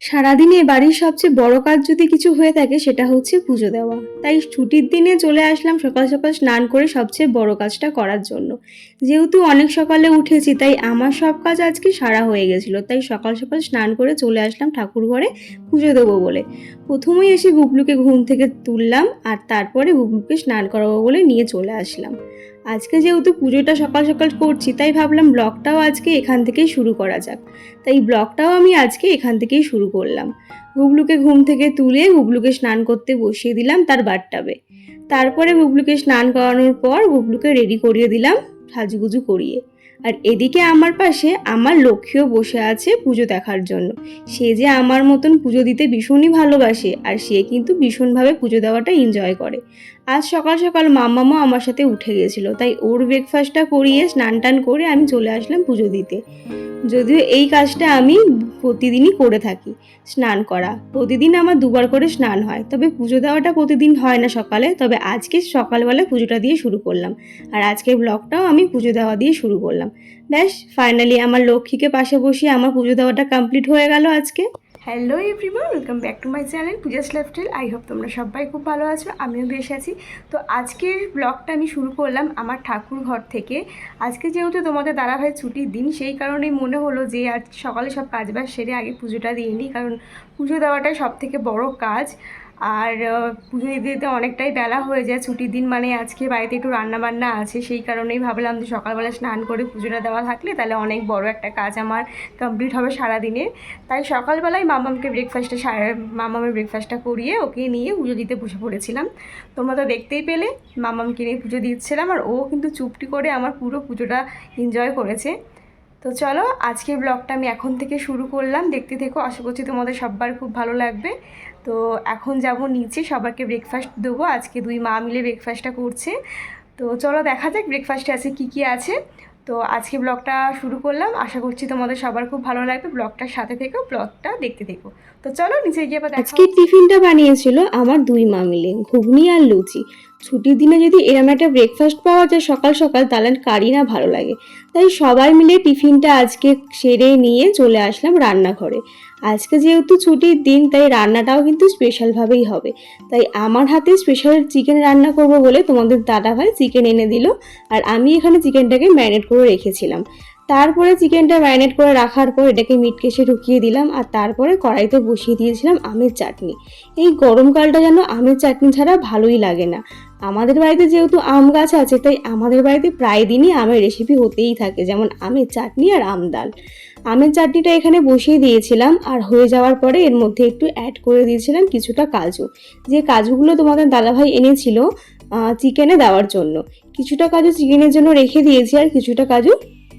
সারাদিনে বাড়ির সবচেয়ে বড় কাজ যদি কিছু হয়ে থাকে সেটা হচ্ছে পুজো দেওয়া। তাই ছুটির দিনে চলে আসলাম সকাল সকাল স্নান করে সবচেয়ে বড় কাজটা করার জন্য। যেহেতু অনেক সকালে উঠেছি তাই আমার সব কাজ আজকে সারা হয়ে গেছিলো, তাই সকাল সকাল স্নান করে চলে আসলাম ঠাকুর ঘরে পুজো দেবো বলে। প্রথমেই এসে গুবলুকে ঘুম থেকে তুললাম আর তারপরে গুবলুকে স্নান করাবো বলে নিয়ে চলে আসলাম। আজকে যেহেতু পুজোটা সকাল সকাল করছি তাই ভাবলাম ব্লগটাও আজকে এখান থেকেই শুরু করা যাক। তাই ব্লগটাও আমি আজকে এখান থেকেই শুরু করলাম। গুবলুকে ঘুম থেকে তুলে গুবলুকে স্নান করতে বসিয়ে দিলাম তার বাথটাবে। তারপরে গুবলুকে স্নান করানোর পর গুবলুকে রেডি করিয়ে দিলাম সাজুগুজু করিয়ে। আর এদিকে আমার পাশে আমার লক্ষ্মীও বসে আছে পুজো দেখার জন্য। সে যে আমার মতন পুজো দিতে ভীষণই ভালোবাসে আর সে কিন্তু ভীষণভাবে পুজো দেওয়াটা এনজয় করে। আজ সকাল সকাল মাম্মামও আমার সাথে উঠে গেছিলো, তাই ওর ব্রেকফাস্টটা করিয়ে স্নান টান করে আমি চলে আসলাম পুজো দিতে। যদিও এই কাজটা আমি প্রতিদিনই করে থাকি, স্নান করা প্রতিদিন আমার দুবার করে স্নান হয়, তবে পুজো দেওয়াটা প্রতিদিন হয় না সকালে। তবে আজকে সকালবেলা পুজোটা দিয়ে শুরু করলাম আর আজকের ব্লগটাও আমি পুজো দেওয়া দিয়ে শুরু করলাম। ব্যাস ফাইনালি আমার লক্ষ্মীকে পাশে বসিয়ে আমার পুজো দেওয়াটা কমপ্লিট হয়ে গেল আজকে। Hello everyone, welcome back to my channel Puja's lifestyle. I hope তোমরা সবাই খুব ভালো আছো, আমিও বেশ আছি। তো আজকের ব্লগটা আমি শুরু করলাম আমার ঠাকুর ঘর থেকে। আজকে যেহেতু তোমাদের দাদাভাই ছুটির দিন, সেই কারণেই মনে হলো যে আজ সকালে সব কাজবাজ সেরে আগে পুজোটা দিয়ে নিই, কারণ পুজো দেওয়াটাই সব থেকে বড় কাজ। আর পুজো দিতে দিতে অনেকটাই বেলা হয়ে যায়, ছুটির দিন মানে আজকে বাড়িতে একটু রান্নাবান্না আছে, সেই কারণেই ভাবলাম যে সকালবেলা স্নান করে পুজোটা দেওয়া থাকলে তাহলে অনেক বড় একটা কাজ আমার কমপ্লিট হবে সারাদিনের। তাই সকালবেলায় মামামের ব্রেকফাস্টটা করিয়ে ওকে নিয়ে পুজো দিতে বসে পড়েছিলাম। তোমরা তো দেখতেই পেলে মামামকে নিয়ে পুজো দিচ্ছিলাম আর ও কিন্তু চুপটি করে আমার পুরো পুজোটা এনজয় করেছে। তো চলো আজকের ব্লগটা আমি এখন থেকে শুরু করলাম, দেখতে থেকো, আশা করছি তোমাদের সবার খুব ভালো লাগবে। তো এখন যাব নিচে, সবাইকে ব্রেকফাস্ট দেবো, আজকে দুই মা মিলে ব্রেকফাস্টটা করছে। তো চলো দেখা যাক ব্রেকফাস্টে আছে কি আছে। তো আজকে ব্লগটা শুরু করলাম, আশা করছি তোমাদের সবার খুব ভালো লাগবে। ব্লগটার সাথে থেকো, ব্লগটা দেখতে থেকো। তো চলো নিচে গিয়ে আবার আজকে টিফিনটা বানিয়েছিল আমার দুই মা মিলে, ঘুগনি আর লুচি। ছুটির দিনে যদি এরম একটা ব্রেকফাস্ট পাওয়া যায় সকাল সকাল তাহলে কারই না ভালো লাগে। তাই সবাই মিলে টিফিনটা আজকে সেরে নিয়ে চলে আসলাম রান্নাঘরে। আজকে যেহেতু ছুটির দিন তাই রান্নাটাও কিন্তু স্পেশালভাবেই হবে। তাই আমার হাতে স্পেশাল চিকেন রান্না করব বলে তোমাদের দাদাভাই চিকেন এনে দিল আর আমি এখানে চিকেনটাকে ম্যারিনেট করে রেখেছিলাম। তারপরে চিকেনটা ম্যারিনেট করে রাখার পর এটাকে মিট কেসে ঢুকিয়ে দিলাম আর তারপরে কড়াইতে বসিয়ে দিয়েছিলাম আমের চাটনি। এই গরমকালটা যেন আমের চাটনি ছাড়া ভালোই লাগে না। আমাদের বাড়িতে যেহেতু আম গাছ আছে তাই আমাদের বাড়িতে প্রায় দিনই আমের রেসিপি হতেই থাকে, যেমন আমের চাটনি আর আম ডাল। আমের চাটনিটা এখানে বসিয়ে দিয়েছিলাম আর হয়ে যাওয়ার পরে এর মধ্যে একটু অ্যাড করে দিয়েছিলাম কিছুটা কাজু, যে কাজুগুলো তোমাদের দাদাভাই এনেছিল চিকেনে দেওয়ার জন্য। কিছুটা কাজু চিকেনের জন্য রেখে দিয়েছি আর কিছুটা কাজু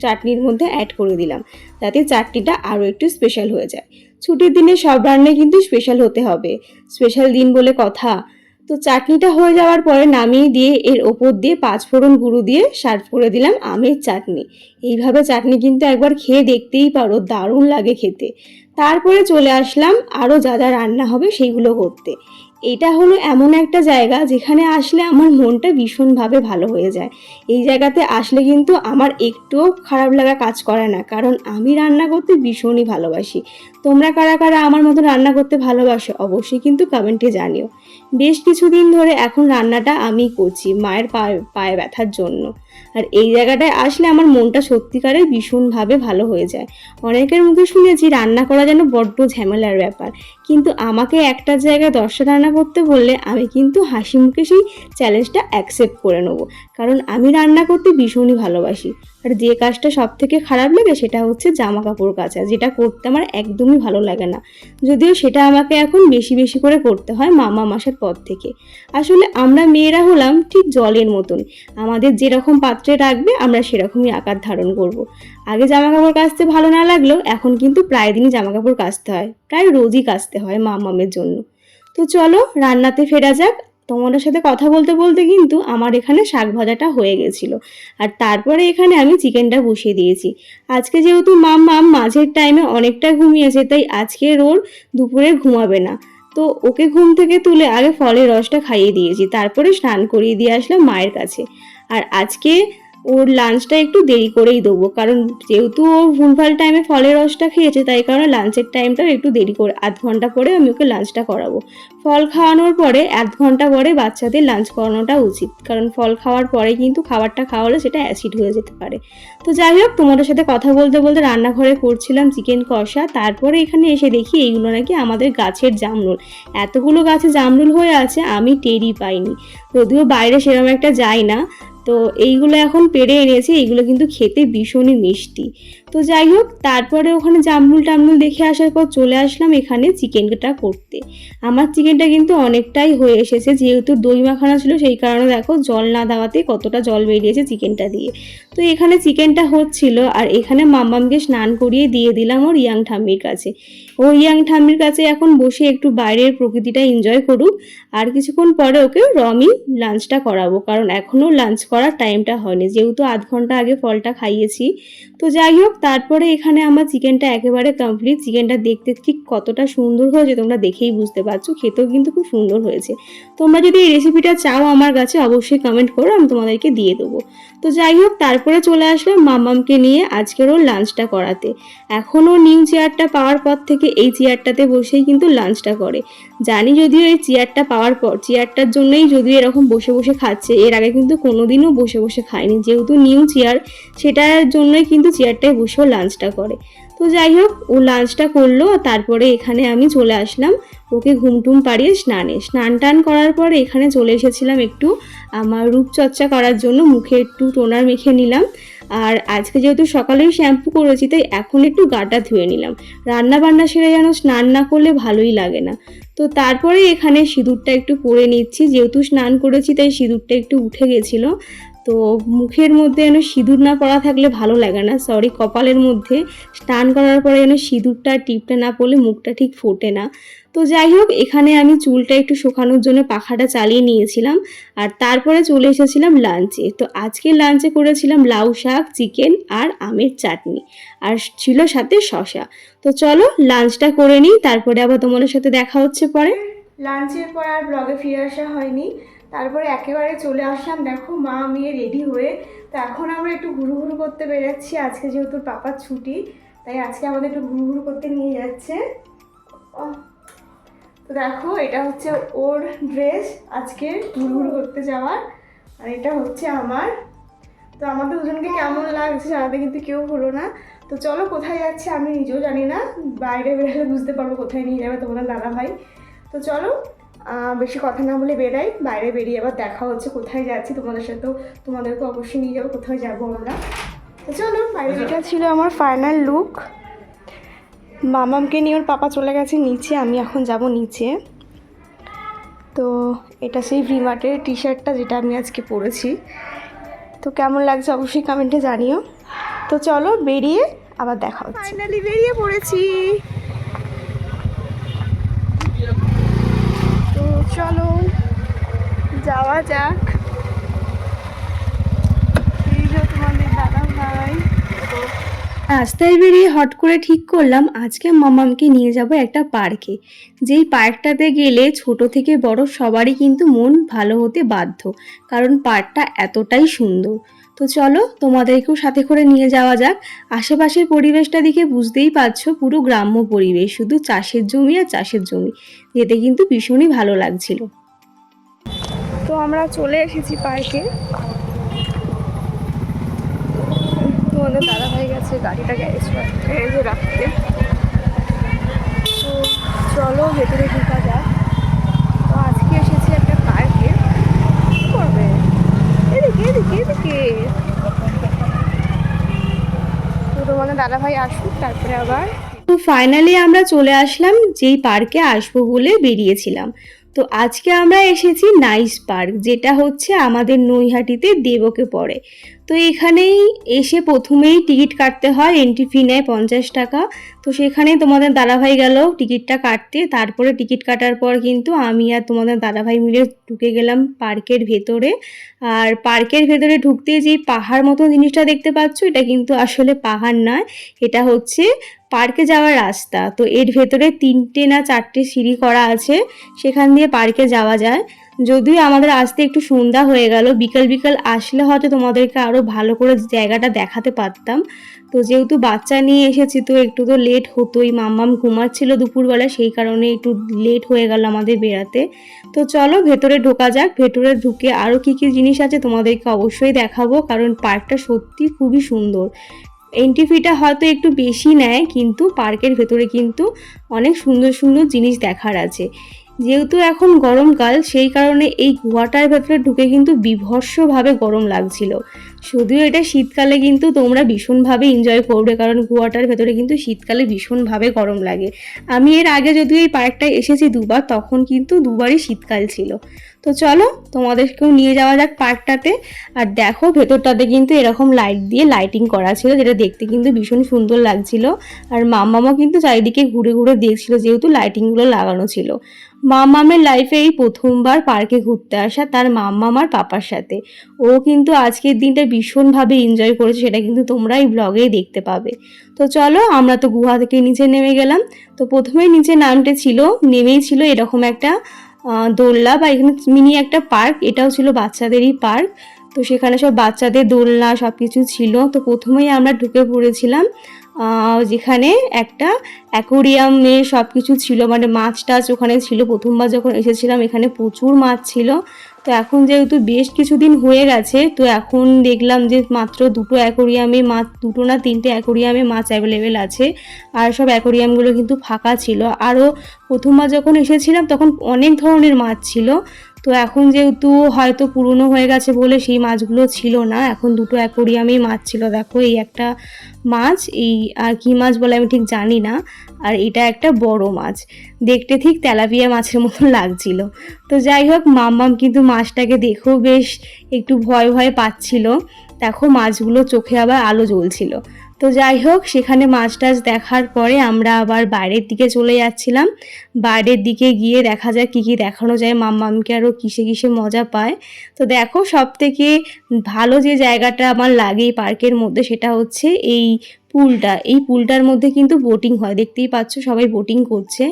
চাটনির মধ্যে অ্যাড করে দিলাম, যাতে চাটনিটা আরও একটু স্পেশাল হয়ে যায়। ছুটির দিনে সব রান্নাই কিন্তু স্পেশাল হতে হবে, স্পেশাল দিন বলে কথা। তো চাটনিটা হয়ে যাওয়ার পরে নামিয়ে দিয়ে এর ওপর দিয়ে 5 ফোড়ন গুঁড়ো দিয়ে সার্ভ করে দিলাম আমের চাটনি। এইভাবে চাটনি কিন্তু একবার খেয়ে দেখতেই পারো, দারুণ লাগে খেতে। তারপরে চলে আসলাম আরও যা যা রান্না হবে সেইগুলো করতে। এটা হলো এমন একটা জায়গা যেখানে আসলে আমার মনটা ভীষণভাবে ভালো হয়ে যায়। এই জায়গাতে আসলে কিন্তু আমার একটুও খারাপ লাগা কাজ করে না, কারণ আমি রান্না করতে ভীষণই ভালোবাসি। তোমরা কারা কারা আমার মতো রান্না করতে ভালোবাসো অবশ্যই কিন্তু কমেন্টে জানিও। বেশ কিছুদিন ধরে এখন রান্নাটা আমি করছি মায়ের পায়ে ব্যথার জন্য। আর এই জায়গাটায় আসলে আমার মনটা সত্যিকারের ভীষণভাবে ভালো হয়ে যায়। অনেকের মুখে শুনেছি রান্না করা যেন বড্ড ঝামেলার ব্যাপার, কিন্তু আমাকে একটা জায়গায় 10টা রান্না করতে বললে আমি কিন্তু হাসি মুখে সেই চ্যালেঞ্জটা অ্যাকসেপ্ট করে নেব, কারণ আমি রান্না করতে ভীষণই ভালোবাসি। আর যে কাজটা সব থেকে খারাপ লাগে সেটা হচ্ছে জামা কাপড় কাচা, যেটা করতে আমার একদমই ভালো লাগে না। যদিও সেটা আমাকে এখন বেশি বেশি করে করতে হয় মামা আসার পর থেকে। আসলে আমরা মেয়েরা হলাম ঠিক জলের মতন, আমাদের যেরকম পাত্রে রাখবে আমরা সেরকমই আকার ধারণ করব। আগে জামা কাপড় কাচতে ভালো না লাগলেও এখন কিন্তু প্রায় দিনই জামা কাপড় কাচতে হয়, প্রায় রোজই কাচতে হয় মামের জন্য। তো চলো রান্নাতে ফেরা যাক। তোমাদের সাথে কথা বলতে বলতে কিন্তু আমার এখানে শাক ভাজাটা হয়ে গেছিল আর তারপরে এখানে আমি চিকেনটা বসিয়ে দিয়েছি। আজকে যেহেতু মাম্মাম মাঝের টাইমে অনেকটা ঘুমিয়েছে তাই আজকে ওর দুপুরে ঘুমাবে না। তো ওকে ঘুম থেকে তুলে আগে ফলের রসটা খাইয়ে দিয়েছি, তারপরে স্নান করিয়ে দিয়ে আসলাম মায়ের কাছে। আর আজকে ওর লাঞ্চটা একটু দেরি করেই দেবো, কারণ যেহেতু ও ভুলভাল টাইমে ফলের রসটা খেয়েছে তাই কারণে লাঞ্চের টাইমটাও একটু দেরি করে, আধ ঘন্টা পরে আমি ওকে লাঞ্চটা করাবো। ফল খাওয়ানোর পরে আধ ঘন্টা পরে বাচ্চাদের লাঞ্চ করানোটা উচিত, কারণ ফল খাওয়ার পরে কিন্তু খাবারটা খাওয়ালে সেটা অ্যাসিড হয়ে যেতে পারে। তো যাই হোক, তোমাদের সাথে কথা বলতে বলতে রান্নাঘরে করছিলাম চিকেন কষা, তারপরে এখানে এসে দেখি এইগুলো নাকি আমাদের গাছের জামরুল। এতগুলো গাছে জামরুল হয়ে আছে আমি টেরই পাইনি, যদিও বাইরে সেরকম একটা যাই না। তো এইগুলো এখন পেড়ে এনেছি, এইগুলো কিন্তু খেতে ভীষণই মিষ্টি। তো যাই হোক, তারপরে ওখানে জামরুল টামরুল দেখে আসার পর চলে আসলাম এখানে চিকেনটা করতে। আমার চিকেনটা কিন্তু অনেকটাই হয়ে এসেছে, যেহেতু দই মাখানো ছিল সেই কারণে দেখো জল না দেওয়াতে কতটা জল বেরিয়েছে চিকেনটা দিয়ে। তো এখানে চিকেনটা হচ্ছিল, আর এখানে মাম্মামকে স্নান করিয়ে দিয়ে দিলাম ওর ইয়াং ঠাম্মির কাছে। ও ইয়াং ঠাম্মির কাছে এখন বসে একটু বাইরের প্রকৃতিটা এনজয় করুক, আর কিছুক্ষণ পরে ওকে রমি লাঞ্চটা করাবো, কারণ এখনও লাঞ্চ করার টাইমটা হয়নি, যেহেতু আধ ঘন্টা আগে ফলটা খাইয়েছি। তো যাই হোক, তারপরে এখানে আমার চিকেনটা একেবারে কমপ্লিট। চিকেনটা দেখতে ঠিক কতটা সুন্দর হয়েছে তোমরা দেখেই বুঝতে পারছো, খেতেও কিন্তু খুব সুন্দর হয়েছে। তোমরা যদি এই রেসিপিটা চাও আমার কাছে অবশ্যই কমেন্ট করো, আমি তোমাদেরকে দিয়ে দেবো। তো যাই হোক, তারপরে চলে আসলাম মাম্মামকে নিয়ে আজকের ওর লাঞ্চটা করাতে। এখনও নিউ চেয়ারটা পাওয়ার পর থেকে এই চেয়ারটাতে বসেই কিন্তু লাঞ্চটা করে। জানি যদিও এই চেয়ারটা পাওয়ার পর, চেয়ারটার জন্যই যদিও এরকম বসে বসে খাচ্ছে, এর আগে কিন্তু কোনোদিনও বসে বসে খায়নি, যেহেতু নিউ চেয়ার সেটার জন্যই কিন্তু চেয়ারটায় বসেও লাঞ্চটা করে। তো যাই হোক, ও লাঞ্চটা করলো, তারপরে এখানে আমি চলে আসলাম ওকে ঘুমটুম পাড়িয়ে স্নান টান করার পরে এখানে চলে এসেছিলাম একটু আমার রূপচর্চা করার জন্য, মুখে একটু টোনার মেখে নিলাম। আর আজকে যেহেতু সকালেই শ্যাম্পু করেছি তাই এখন একটু গাটা ধুয়ে নিলাম। রান্না বান্না সেরে যেন স্নান না করলে ভালোই লাগে না। তো তারপরে এখানে সিঁদুরটা একটু পরে নিচ্ছি, যেহেতু স্নান করেছি তাই সিঁদুরটা একটু উঠে গেছিলো। তো মুখের মধ্যে যেন সিঁদুর না পরা থাকলে ভালো লাগে না, সরি কপালের মধ্যে স্নান করার পরে যেন সিঁদুরটা টিপটা না পড়লে মুখটা ঠিক ফোটে না। তো যাই হোক, এখানে আমি চুলটা একটু শুকানোর জন্য পাখাটা চালিয়ে নিয়েছিলাম, আর তারপরে চলে এসেছিলাম লাঞ্চে। তো আজকে লাঞ্চে করেছিলাম লাউ শাক, চিকেন আর আমের চাটনি, আর ছিল সাথে শশা। তো চলো লাঞ্চটা করে নিই, তারপরে আবার তোমাদের সাথে দেখা হচ্ছে পরে। লাঞ্চের পর আর ব্লগে ফিরে আসা হয়নি, তারপরে একেবারে চলে আসলাম দেখো মা মেয়ে রেডি হয়ে। তো এখন আমরা একটু ঘুরু করতে বেরোচ্ছি, আজকে যেহেতু পাপার ছুটি তাই আজকে আমাদের একটু ঘুরু করতে নিয়ে যাচ্ছে। তো দেখো এটা হচ্ছে ওর ড্রেস আজকে ঘুরু করতে যাওয়ার, আর এটা হচ্ছে আমার। তো আমাদের দুজনকে কেমন লাগছে জানাতে কিন্তু কেউ হলো না। তো চলো কোথায় যাচ্ছে আমি নিজেও জানি না, বাইরে বেরোলে বুঝতে পারবো কোথায় নিয়ে যাবে তোমাদের দাদা ভাই। তো চলো বেশি কথা না বলে বেরাই, বাইরে বেরিয়ে আবার দেখা হচ্ছে কোথায় যাচ্ছি তোমাদের সাথেও, তোমাদেরকে অবশ্যই নিয়ে যাবো কোথায় যাবো আমরা। তো চলো বাইরে। এটা ছিল আমার ফাইনাল লুক। মামামকে নিয়ে ওর পাপা চলে গেছে নিচে, আমি এখন যাব নিচে। তো এটা সেই ভিমার্টের টি শার্টটা যেটা আমি আজকে পরেছি। তো কেমন লাগছে অবশ্যই কমেন্টে জানিও। তো চলো বেরিয়ে আবার দেখা হচ্ছে। ফাইনালি বেরিয়ে পড়েছি, তো চলো যাওয়া যাক। এই যে তোমাদের দাদা ভাই। রাস্তায় বেরিয়ে হট করে ঠিক করলাম আজকে মামামকে নিয়ে যাব একটা পার্কে, যেই পার্কটাতে গেলে ছোট থেকে বড় সবারই কিন্তু মন ভালো হতে বাধ্য, কারণ পার্কটা এতটাই সুন্দর। তো চলো তোমাদেরকেও সাথে করে নিয়ে যাওয়া যাক। আশেপাশের পরিবেশটা দেখে বুঝতেই পারছো পুরো গ্রাম্য পরিবেশ, শুধু চাষের জমি আর চাষের জমি, যেতে কিন্তু ভীষণই ভালো লাগছিল। তো আমরা চলে এসেছি পার্কে, তোমাদের দাদা ভাই গেছে গাড়িটা গ্যারেজে রাখতে। তো চলো ভেতরে ঢোকা যাক। তো আজকে এসেছি একটা পার্কে, কি করবে এদিকে এদিকে এদিকে। তো তোমাদের দাদা ভাই আসুক তারপরে আবার। তো ফাইনালি আমরা চলে আসলাম যেই পার্কে আসবো বলে বেরিয়েছিলাম। তো আজকে আমরা এসেছি নাইস পার্ক, যেটা হচ্ছে আমাদের নৈহাটিতে দেবকে পড়ে। তো এখানেই এসে প্রথমেই টিকিট কাটতে হয়, এন্ট্রি ফি নেয় 50 টাকা। তো সেখানে তোমাদের দাদাভাই গেল টিকিটটা কাটতে, তারপরে টিকিট কাটার পর কিন্তু আমি আর তোমাদের দাদাভাই মিলে ঢুকে গেলাম পার্কের ভেতরে। আর পার্কের ভেতরে ঢুকতে যেই পাহাড় মতন জিনিসটা দেখতে পাচ্ছ, এটা কিন্তু আসলে পাহাড় নয়, এটা হচ্ছে পার্কে যাওয়ার রাস্তা। তো এর ভেতরে 3টে না 4টে সিঁড়ি করা আছে, সেখান দিয়ে পার্কে যাওয়া যায়। যদিও আমাদের আসতে একটু সন্ধ্যা হয়ে গেল, বিকাল বিকাল আসলে হয়তো তোমাদেরকে আরও ভালো করে জায়গাটা দেখাতে পারতাম। তো যেহেতু বাচ্চা নিয়ে এসেছি তো একটু তো লেট হতোই, মাম্মাম ঘুমাচ্ছিল দুপুরবেলা, সেই কারণে একটু লেট হয়ে গেল আমাদের বেরাতে। তো চলো ভেতরে ঢোকা যাক। ভেতরে ঢুকে আরও কী কী জিনিস আছে তোমাদেরকে অবশ্যই দেখাবো, কারণ পার্কটা সত্যি খুবই সুন্দর। এন্ট্রি ফিটা হয়তো একটু বেশি নেয়, কিন্তু পার্কের ভেতরে কিন্তু অনেক সুন্দর সুন্দর জিনিস দেখার আছে। যেহেতু এখন গরমকাল, সেই কারণে এই গুহাটার ভেতরে ঢুকে কিন্তু বীভৎসভাবে গরম লাগছিল। যদিও এটা শীতকালে কিন্তু তোমরা ভীষণভাবে এনজয় করবে, কারণ গুহাটার ভেতরে কিন্তু শীতকালে ভীষণভাবে গরম লাগে। আমি এর আগে যদিও এই পার্কটায় এসেছি দুবার, তখন কিন্তু দুবারই শীতকাল ছিল। তো চলো তোমাদেরকেও নিয়ে যাওয়া যাক পার্কটাতে। আর দেখো ভেতরটাতে কিন্তু এরকম লাইট দিয়ে লাইটিং করা ছিল, যেটা দেখতে কিন্তু ভীষণ সুন্দর লাগছিল। আর মাম্মামও কিন্তু চারিদিকে ঘুরে ঘুরে দেখছিল, যেহেতু লাইটিংগুলো লাগানো ছিল। মাম্মামের লাইফে এই প্রথমবার পার্কে ঘুরতে আসা, তার মাম্মাম আর পাপার সাথে। ও কিন্তু আজকের দিনটা ভীষণভাবে এনজয় করেছে, সেটা কিন্তু তোমরা এই ব্লগেই দেখতে পাবে। তো চলো আমরা তো গুহা থেকে নিচে নেমে গেলাম। তো প্রথমেই নিচে নেমেই ছিল এরকম একটা দোলনা, বা এখানে মিনি একটা পার্ক, এটাও ছিল বাচ্চাদেরই পার্ক। তো সেখানে সব বাচ্চাদের দোলনা সব কিছু ছিল। তো প্রথমেই আমরা ঢুকে পড়েছিলাম যেখানে একটা অ্যাকোরিয়ামে সব কিছু ছিল, মানে মাছ টাছ ওখানে ছিল। প্রথমবার যখন এসেছিলাম এখানে প্রচুর মাছ ছিল। তো এখন যেহেতু বেশ কিছুদিন হয়ে গেছে, তো এখন দেখলাম যে মাত্র দুটো না তিনটে অ্যাকোরিয়ামে মাছ অ্যাভেলেবেল আছে। আর সব অ্যাকোরিয়ামগুলো কিন্তু ফাঁকা ছিল। আরও প্রথমবার যখন এসেছিলাম তখন অনেক ধরনের মাছ ছিল। তো এখন যেহেতু হয়তো পুরনো হয়ে গেছে বলে সেই মাছগুলো ছিল না, এখন দুটো অ্যাকোরিয়ামেই মাছ ছিল। দেখো এই একটা মাছ, এই আর কি মাছ বলে আমি ঠিক জানি না। আর এটা একটা বড় মাছ, দেখতে ঠিক তেলাপিয়া মাছের মতন লাগছিল। তো যাই হোক, মাম্মাম কিন্তু মাছটাকে দেখেও বেশ একটু ভয় ভয় পাচ্ছিল। দেখো মাছগুলো চোখে আবার আলো জ্বলছিল। তো যাই হোক, সেখানে মাছ টাছ দেখার পরে আমরা আবার বাইরের দিকে চলে যাচ্ছিলাম। বাইরের দিকে গিয়ে দেখা যায় কী কী দেখানো যায়, মাম্মামকে আরও কিসে কিসে মজা পায়। তো দেখো সব থেকে ভালো যে জায়গাটা আমার লাগে এই পার্কের মধ্যে, সেটা হচ্ছে এই পুলটার মধ্যে কিন্তু বোটিং হয়। দেখতেই পাচ্ছ সবাই বোটিং করছে।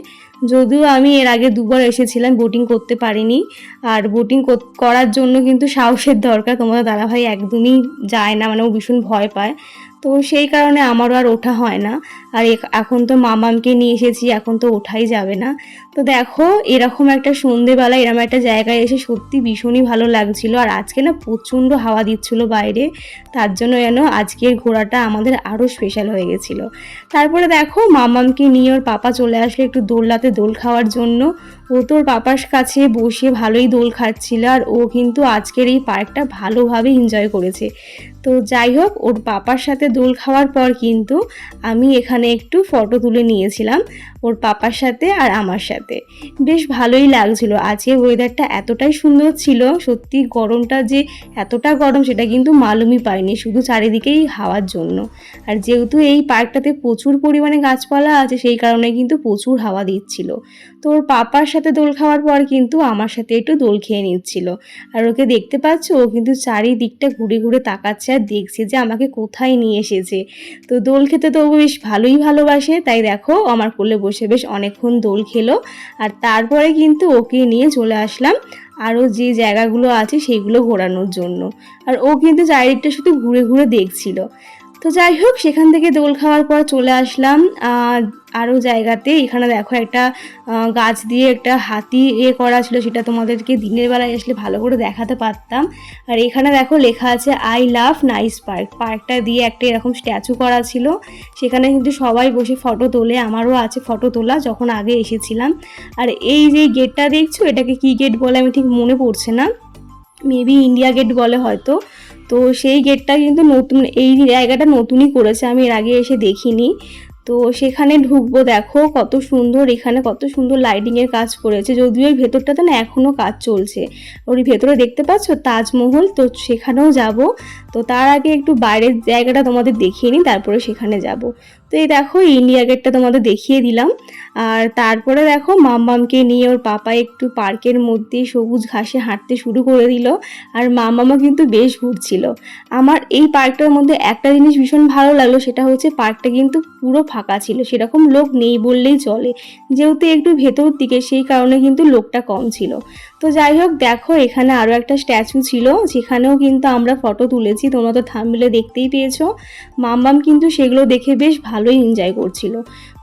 যদিও আমি এর আগে দুবার এসেছিলাম, বোটিং করতে পারিনি। আর বোটিং করার জন্য কিন্তু সাহসের দরকার। তোমাদের দাদাভাই একদমই যায় না, মানে ও ভীষণ ভয় পায়। তো সেই কারণে আমারও আর ওঠা হয় না। আর এখন তো মামামকে নিয়ে এসেছি, এখন তো ওঠাই যাবে না। তো দেখো এরকম একটা সন্ধেবেলা এরকম একটা জায়গায় এসে সত্যি ভীষণই ভালো লাগছিল। আর আজকে না প্রচণ্ড হাওয়া দিচ্ছিল বাইরে, তার জন্য যেন আজকের ঘোরাটা আমাদের আরও স্পেশাল হয়ে গেছিলো। তারপরে দেখো মামামকে নিয়ে ওর পাপা চলে আসলো একটু দোলনাতে দোল খাওয়ার জন্য। ও তোর পাপার কাছে বসে ভালোই দোল খাচ্ছিল। আর ও কিন্তু আজকের এই পার্কটা ভালোভাবে এনজয় করেছে। তো যাই হোক, ওর পাপার সাথে দোল খাওয়ার পর কিন্তু আমি এখানে একটু ফটো তুলে নিয়েছিলাম ওর পাপার সাথে আর আমার সাথে। বেশ ভালোই লাগছিল। আজকে ওয়েদারটা এতটাই সুন্দর ছিল, সত্যি গরমটা যে এতটা গরম সেটা কিন্তু মালুমই পাইনি, শুধু চারিদিকেই হাওয়ার জন্য। আর যেহেতু এই পার্কটাতে প্রচুর পরিমাণে গাছপালা আছে, সেই কারণে কিন্তু প্রচুর হাওয়া দিচ্ছিল। তো ওর পাপার সাথে দোল খাওয়ার পর কিন্তু আমার সাথে একটু দোল খেয়ে নিচ্ছিল। আর ওকে দেখতে পাচ্ছ, ও কিন্তু চারিদিকটা ঘুরে ঘুরে তাকাচ্ছে আর দেখছে যে আমাকে কোথায় নিয়ে এসেছে। তো দোল খেতে তো ও বেশ ভালোই ভালোবাসে, তাই দেখো আমার কোলে বসে বেশ অনেকক্ষণ দোল খেলো। আর তারপরে কিন্তু ওকে নিয়ে চলে আসলাম আরও যে জায়গাগুলো আছে সেইগুলো ঘোরানোর জন্য। আর ও কিন্তু চারিদিকটা শুধু ঘুরে ঘুরে দেখছিল। তো যাই হোক, সেখান থেকে দোল খাওয়ার পর চলে আসলাম আরও জায়গাতে। এখানে দেখো একটা গাছ দিয়ে একটা হাতি করা ছিল, সেটা তোমাদেরকে দিনের বেলায় আসলে ভালো করে দেখাতে পারতাম। আর এখানে দেখো লেখা আছে আই লাভ নাইস পার্ক। পার্কটা দিয়ে একটা এরকম স্ট্যাচু করা ছিল, সেখানে কিন্তু সবাই বসে ফটো তোলে। আমারও আছে ফটো তোলা, যখন আগে এসেছিলাম। আর এই যে গেটটা দেখছো, এটাকে কি গেট বলে আমি ঠিক মনে পড়ছে না, মেবি ইন্ডিয়া গেট বলে হয়তো। তো সেই গেটটা কিন্তু নতুন, এই জায়গাটা নতুনই করেছে, আমি এর আগে এসে দেখিনি। তো সেখানে ঢুকবো। দেখো কত সুন্দর, এখানে কত সুন্দর লাইটিংয়ের কাজ করেছে। যদিও ওই ভেতরটাতে না এখনও কাজ চলছে। ওই ভেতরে দেখতে পাচ্ছ তাজমহল, তো সেখানেও যাব। তো তার আগে একটু বাইরের জায়গাটা তোমাদের দেখিয়ে নিই, তারপরে সেখানে যাব। তো এই দেখো ইন্ডিয়া গেটটা তোমাদের দেখিয়ে দিলাম। আর তারপরে দেখো মাম্মামকে নিয়ে ওর পাপা একটু পার্কের মধ্যে সবুজ ঘাসে হাঁটতে শুরু করে দিল। আর মাম্মামও কিন্তু বেশ ঘুরছিল। আমার এই পার্কটার মধ্যে একটা জিনিস ভীষণ ভালো লাগলো, সেটা হচ্ছে পার্কটা কিন্তু পুরো ফাঁকা ছিল, সেরকম লোক নেই বললেই চলে। যেহেতু একটু ভেতর দিকে, সেই কারণে কিন্তু লোকটা কম ছিল। তো তো যাই হোক দেখো এখানে আরও একটা স্ট্যাচু ছিল, যেখানেও কিন্তু আমরা ফটো তুলেছি, তোমরা তো থাম্বনেলে দেখতেই পেয়েছো। মাম্মাম কিন্তু সেগুলো দেখে বেশ ভালোই এনজয় করছিল।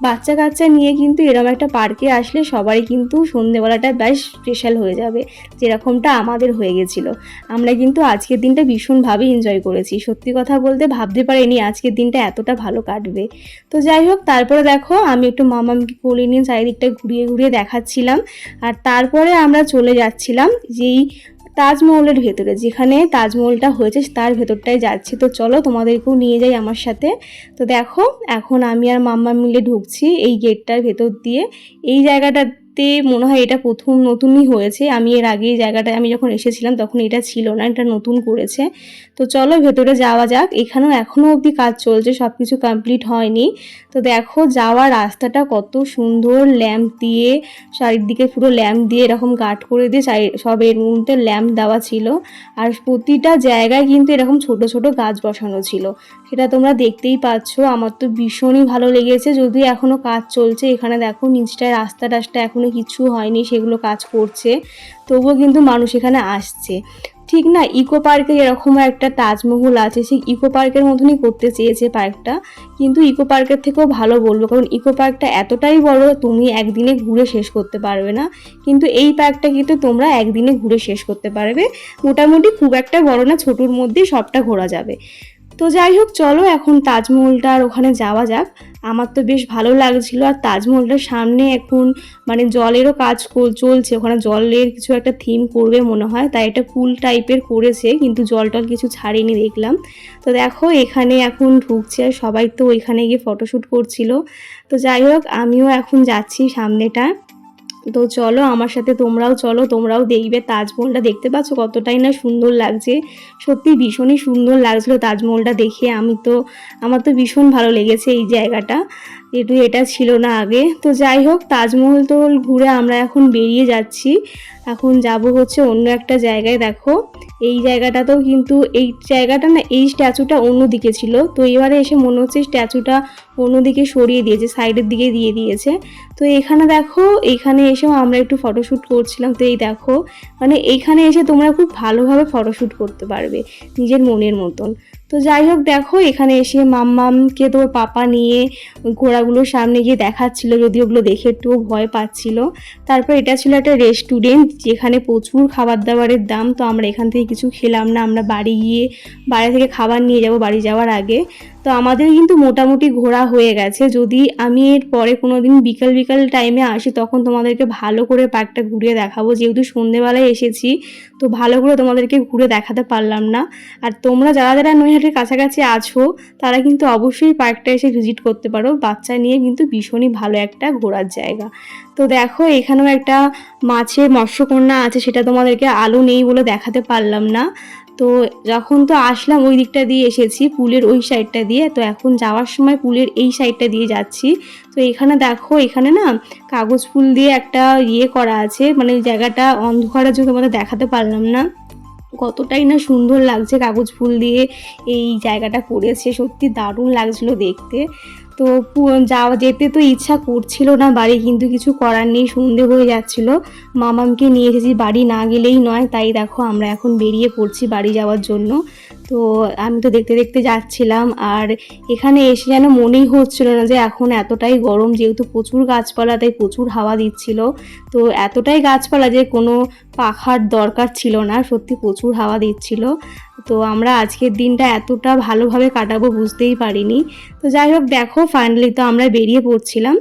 বাচ্চা কাচ্চা নিয়ে কিন্তু এরকম একটা পার্কে আসলে সবারই কিন্তু সন্ধেবেলাটা বেশ স্পেশাল হয়ে যাবে, যেরকমটা আমাদের হয়ে গেছিলো। আমরা কিন্তু আজকের দিনটা ভীষণভাবে এনজয় করেছি, সত্যি কথা বলতে ভাবতে পারিনি আজকের দিনটা এতটা ভালো কাটবে। তো যাই হোক তারপরে দেখো আমি একটু মামামকে কোলে নিয়ে চারিদিকটা ঘুরিয়ে ঘুরিয়ে দেখাচ্ছিলাম। আর তারপরে আমরা চলে যাচ্ছিলাম যেই তাজমহলের ভেতরে, যেখানে তাজমহলটা হয়েছে তার ভেতরটায় যাচ্ছি। তো চলো তোমাদেরকেও নিয়ে যাই আমার সাথে। তো দেখো এখন আমি আর মাম্মা মিলে ঢুকছি এই গেটটার ভেতর দিয়ে। এই জায়গাটাতে মনে হয় এটা প্রথম নতুনই হয়েছে, আমি এর আগে এই জায়গাটায় আমি যখন এসেছিলাম তখন এটা ছিল না, এটা নতুন করেছে। তো চলো ভেতরে যাওয়া যাক। এখানেও এখনও অবধি কাজ চলছে, সব কিছু কমপ্লিট হয়নি। তো দেখো যাওয়ার রাস্তাটা কত সুন্দর, ল্যাম্প দিয়ে চারিদিকে পুরো ল্যাম্প দিয়ে এরকম গার্ড করে দিয়ে সব এর মধ্যে ল্যাম্প দেওয়া ছিল। আর প্রতিটা জায়গায় কিন্তু এরকম ছোট ছোট গাছ বসানো ছিল, সেটা তোমরা দেখতেই পাচ্ছ। আমার তো ভীষণই ভালো লেগেছে, যদিও এখনও কাজ চলছে। এখানে দেখো নিচটায় রাস্তা টাস্তা এখনও কিছু হয়নি, সেগুলো কাজ করছে, তবুও কিন্তু মানুষ এখানে আসছে। ঠিক না, ইকো পার্কে এরকম একটা তাজমহল আছে, সেই ইকো পার্কের মতনই করতে চেয়েছে পার্কটা, কিন্তু ইকো পার্কের থেকেও ভালো বলবো, কারণ ইকো পার্কটা এতটাই বড় তুমি একদিনে ঘুরে শেষ করতে পারবে না, কিন্তু এই পার্কটা কিন্তু তোমরা একদিনে ঘুরে শেষ করতে পারবে। মোটামুটি খুব একটা বড় না, ছোটোর মধ্যেই সবটা ঘোরা যাবে। তো যাই হোক চলো এখন তাজমহলটার ওখানে যাওয়া যাক। আমার তো বেশ ভালো লাগছিল। আর তাজমহলটার সামনে এখন মানে জলেরও কাজ চলছে, ওখানে জলের কিছু একটা থিম করবে মনে হয়, তাই এটা পুল টাইপের করেছে, কিন্তু জল টল কিছু ছাড়েনি দেখলাম। তো দেখো এখানে এখন ঢুকছে, সবাই তো ওইখানে গিয়ে ফটোশ্যুট করছিল। তো যাই হোক আমিও এখন যাচ্ছি সামনেটা। তো চলো আমার সাথে তোমরাও চলো, তোমরাও দেখবে তাজমহলটা, দেখতে পাচ্ছ কতটাই না সুন্দর লাগছে। সত্যি ভীষণই সুন্দর লাগছিলো তাজমহলটা দেখে। আমার তো ভীষণ ভালো লেগেছে এই জায়গাটা, এটা ছিল না আগে। তো যাই হোক তাজমহল তো ঘুরে আমরা এখন বেরিয়ে যাচ্ছি। এখন যাব হচ্ছে অন্য একটা জায়গায়। দেখো এই জায়গাটাতেও কিন্তু এই জায়গাটা না, এই স্ট্যাচুটা অন্যদিকে ছিল, তো এবারে এসে মনে হচ্ছে স্ট্যাচুটা অন্যদিকে সরিয়ে দিয়েছে, সাইডের দিকে দিয়ে দিয়েছে। তো এখানে দেখো, এখানে এসেও আমরা একটু ফটোশ্যুট করছিলাম। তো এই দেখো মানে এইখানে এসে তোমরা খুব ভালোভাবে ফটোশ্যুট করতে পারবে নিজের মনের মতন। তো যাই হোক দেখো এখানে এসে মাম্মামকে তোর পাপা নিয়ে ঘোড়াগুলোর সামনে গিয়ে দেখাচ্ছিল, যদি ওগুলো দেখে একটু ভয় পাচ্ছিল। তারপর এটা ছিল একটা রেস্টুরেন্ট, যেখানে প্রচুর খাবার দাবারের দাম। তো আমরা এখান থেকে কিছু খেলাম না, আমরা বাড়ি থেকে খাবার নিয়ে যাব বাড়ি যাওয়ার আগে। তো আমাদের কিন্তু মোটামুটি ঘোরা হয়ে গেছে। যদি আমি এর পরে কোনো দিন বিকাল টাইমে আসি তখন তোমাদেরকে ভালো করে পার্কটা ঘুরিয়ে দেখাবো, যেহেতু সন্ধেবেলায় এসেছি তো ভালো করে তোমাদেরকে ঘুরে দেখাতে পারলাম না। আর তোমরা যারা যারা নৈহাটির কাছাকাছি আছো তারা কিন্তু অবশ্যই পার্কটা এসে ভিজিট করতে পারো, বাচ্চা নিয়ে কিন্তু ভীষণই ভালো একটা ঘোরার জায়গা। তো দেখো এখানেও একটা মাছের মৎস্যকন্যা আছে, সেটা তোমাদেরকে আলো নেই বলে দেখাতে পারলাম না। তো যখন তো আসলাম ওই দিকটা দিয়ে এসেছি, পুলের ওই সাইডটা দিয়ে, তো এখন যাওয়ার সময় পুলের এই সাইডটা দিয়ে যাচ্ছি। তো এখানে দেখো এখানে না কাগজ ফুল দিয়ে একটা করা আছে, মানে জায়গাটা অন্ধকারের জন্য তোমাদের দেখাতে পারলাম না, কতটাই না সুন্দর লাগছে কাগজ ফুল দিয়ে এই জায়গাটা করেছে, সত্যি দারুণ লাগছিল দেখতে। তো যেতে তো ইচ্ছা করছিল না বাড়ি, কিন্তু কিছু করার নেই, সন্ধে হয়ে যাচ্ছিল। মামামকে নিয়ে এসেছি, বাড়ি না গেলেই নয়, তাই দেখো আমরা এখন বেরিয়ে পড়ছি বাড়ি যাওয়ার জন্য। তো আমি তো দেখতে দেখতে যাচ্ছিলাম, আর এখানে এসে যেন মনেই হচ্ছিল না যে এখন এতটাই গরম, যেহেতু প্রচুর গাছপালা তাই প্রচুর হাওয়া দিচ্ছিল। তো এতটাই গাছপালা যে কোনো পাখার দরকার ছিল না, সত্যি প্রচুর হাওয়া দিচ্ছিল। তো আমরা আজকের দিনটা এতটা ভালোভাবে কাটাবো বুঝতেই পারিনি। তো যাই হোক দেখো ফাইনালি তো আমরা বেরিয়ে পড়ছিলাম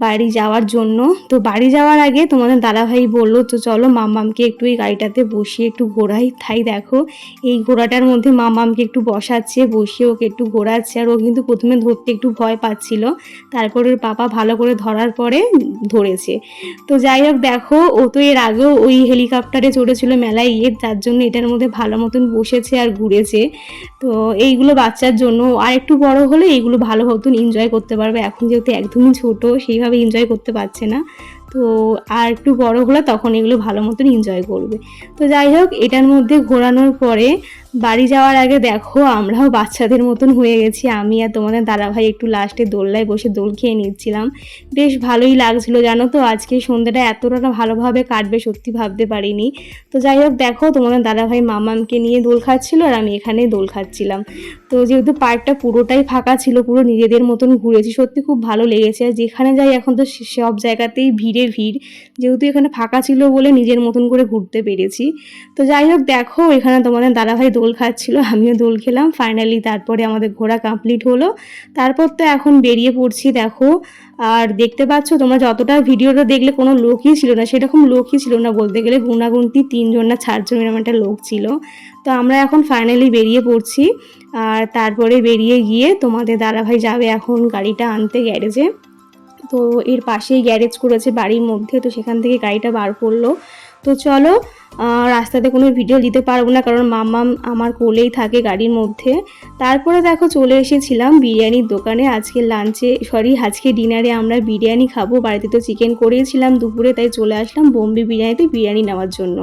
বাড়ি যাওয়ার জন্য। তো বাড়ি যাওয়ার আগে তোমাদের দাদাভাই বললো তো চলো মাম্মামকে একটু এই গাড়িটাতে বসিয়ে একটু ঘোরাই। তাই দেখো এই ঘোড়াটার মধ্যে মাম্মামকে একটু বসাচ্ছে, বসিয়ে ওকে একটু ঘোরাচ্ছে। আর ও কিন্তু প্রথমে ধরতে একটু ভয় পাচ্ছিল, তারপরে ওর পাপা ভালো করে ধরার পরে ধরেছে। তো যাই হোক দেখো ও তো এর আগেও ওই হেলিকপ্টারে চড়েছিল মেলায় যার জন্য এটার মধ্যে ভালো মতন বসেছে আর ঘুরেছে। তো এইগুলো বাচ্চার জন্য, আর একটু বড় হলে এইগুলো ভালো মতন এনজয় করতে পারবে, এখন যেহেতু একদমই ছোট সেইভাবে এনজয় করতে পারছে না। তো আর একটু বড় হলে তখন এগুলো ভালো মতন এনজয় করবে। তো যাই হোক, এটার মধ্যে ঘোরানোর পরে বাড়ি যাওয়ার আগে দেখো আমরাও বাচ্চাদের মতন হয়ে গেছি। আমি আর তোমাদের দাদাভাই একটু লাস্টে দোলনায় বসে দোল খেয়ে নিচ্ছিলাম। বেশ ভালোই লাগছিল জানো তো, আজকে সন্ধ্যাটা এতটা ভালোভাবে কাটবে সত্যি ভাবতে পারিনি। তো যাই হোক দেখো, তোমাদের দাদাভাই মামামকে নিয়ে দোল খাচ্ছিল আর আমি এখানে দোল খাচ্ছিলাম। তো যেহেতু পার্কটা পুরোটাই ফাঁকা ছিল, পুরো নিজেদের মতন ঘুরেছি, সত্যি খুব ভালো লেগেছে। আর যেখানে যাই এখন তো সব জায়গাতেই ভিড়ে ভিড়, যেহেতু এখানে ফাঁকা ছিল বলে নিজের মতন করে ঘুরতে পেরেছি। তো যাই হোক দেখো, এখানে তোমাদের দাদাভাই দোল খাচ্ছিল, আমিও দোল খেলাম। ফাইনালি তারপরে আমাদের ঘোরা কমপ্লিট হলো। তারপর তো এখন বেরিয়ে পড়ছি দেখো। আর দেখতে পাচ্ছ তোমরা, যতটা ভিডিওটা দেখলে কোনো লোকই ছিল না, সেরকম লোকই ছিল না বলতে গেলে, গুনাগুনতি 3জন না 4জন এরকম একটা লোক ছিল। তো আমরা এখন ফাইনালি বেরিয়ে পড়ছি। আর তারপরে বেরিয়ে গিয়ে তোমাদের দাদাভাই যাবে এখন গাড়িটা আনতে গ্যারেজে। তো এর পাশেই গ্যারেজ করেছে বাড়ির মধ্যে, তো সেখান থেকে গাড়িটা বার করলো। তো চলো, রাস্তাতে কোনো ভিডিও দিতে পারবো না কারণ মাম্মাম আমার কোলেই থাকে গাড়ির মধ্যে। তারপরে দেখো চলে এসেছিলাম বিরিয়ানির দোকানে। আজকে ডিনারে আমরা বিরিয়ানি খাবো। বাড়িতে তো চিকেন করেইছিলাম দুপুরে, তাই চলে আসলাম বোম্বে বিরিয়ানিতে বিরিয়ানি নেওয়ার জন্য।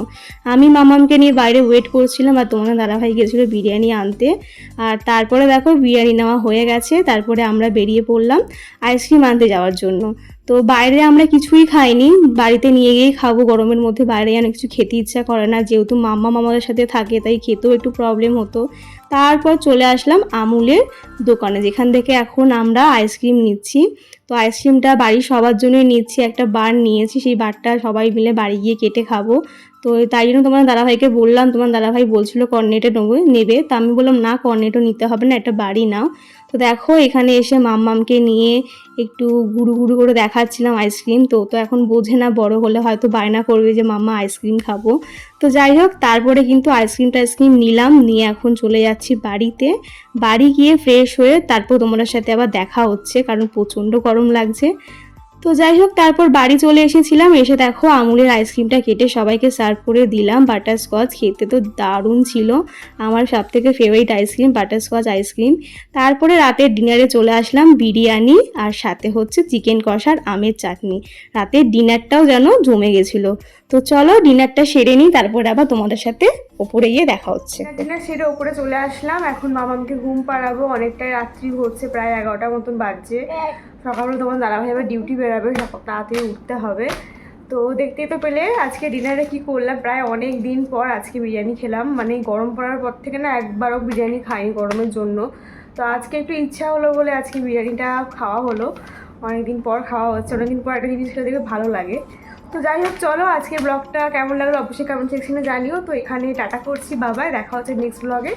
আমি মাম্মামকে নিয়ে বাইরে ওয়েট করছিলাম আর তোমাদের দাদাভাই গেছিলো বিরিয়ানি আনতে। আর তারপরে দেখো বিরিয়ানি নেওয়া হয়ে গেছে, তারপরে আমরা বেরিয়ে পড়লাম আইসক্রিম আনতে যাওয়ার জন্য। তো বাইরে আমরা কিছুই খাইনি, বাড়িতে নিয়ে গিয়েই খাবো। গরমের মধ্যে বাইরে যেন কিছু খেতে ইচ্ছা করে না, যেহেতু মাম্মা আমাদের সাথে থাকে তাই খেতেও একটু প্রবলেম হতো। তারপর চলে আসলাম আমুলের দোকানে, যেখান থেকে এখন আমরা আইসক্রিম নিচ্ছি। তো আইসক্রিমটা বাড়ির সবার জন্যই নিচ্ছি, একটা বার নিয়েছি, সেই বারটা সবাই মিলে বাড়ি গিয়ে কেটে খাবো। তো তাই জন্য তোমার দাদাভাইকে বললাম, তোমার দাদাভাই বলছিল কর্নেটে নেবে, তা আমি বললাম না, কর্নেটও নিতে হবে না, একটা বাড়ি নাও। তো দেখো এখানে এসে মাম্মামকে নিয়ে একটু ঘুরু ঘুরু করে দেখাচ্ছিলাম আইসক্রিম। তো এখন বোঝে না, বড় হলে হয়তো বায়না করবে যে মাম্মা আইসক্রিম খাবো। তো যাই হোক তারপরে কিন্তু আইসক্রিম নিলাম, নিয়ে এখন চলে যাচ্ছি বাড়িতে। বাড়ি গিয়ে ফ্রেশ হয়ে তারপর তোমাদের সাথে আবার দেখা হচ্ছে, কারণ প্রচণ্ড গরম লাগছে। তো যাই হোক তারপর বাড়ি চলে এসেছিলাম, এসে দেখো আমুলের আইসক্রিমটা কেটে সবাইকে সার্ভ করে দিলাম। বাটারস্কচ খেতে তো দারুণ ছিল, আমার সব থেকে ফেভারিট আইসক্রিম বাটারস্কচ আইসক্রিম। তারপরে রাতের ডিনারে চলে আসলাম বিরিয়ানি আর সাথে হচ্ছে চিকেন কষার আমের চাটনি। রাতের ডিনারটাও যেন জমে গেছিলো। তো চলো ডিনারটা সেরে নিই, তারপরে আবার তোমাদের সাথে ওপরে গিয়ে দেখা হচ্ছে। ডিনার সেরে ওপরে চলে আসলাম, এখন মামামকে ঘুম পাড়াবো, অনেকটাই রাত্রি হচ্ছে, প্রায় 11টা মতন বাজছে। সকালে তোমার দাদাভাই আবার ডিউটি বেরাবে, তাড়াতাড়ি উঠতে হবে। তো দেখতেই তো পেলে আজকে ডিনারে কি করলাম, প্রায় অনেক দিন পর আজকে বিরিয়ানি খেলাম। মানে গরম পড়ার পর থেকে না একবারও বিরিয়ানি খাইনি গরমের জন্য। তো আজকে একটু ইচ্ছা হলো বলে আজকে বিরিয়ানিটা খাওয়া হলো। অনেকদিন পর খাওয়া হচ্ছে, অনেকদিন পর একটা জিনিস খেলে দেখে ভালো লাগে। তো যাই হোক চলো, আজকে ব্লগটা কেমন লাগলো অবশ্যই কমেন্ট সেকশনে জানিও। তো এখানে টাটা করছি, বাবাই, দেখা হচ্ছে নেক্সট ব্লগে।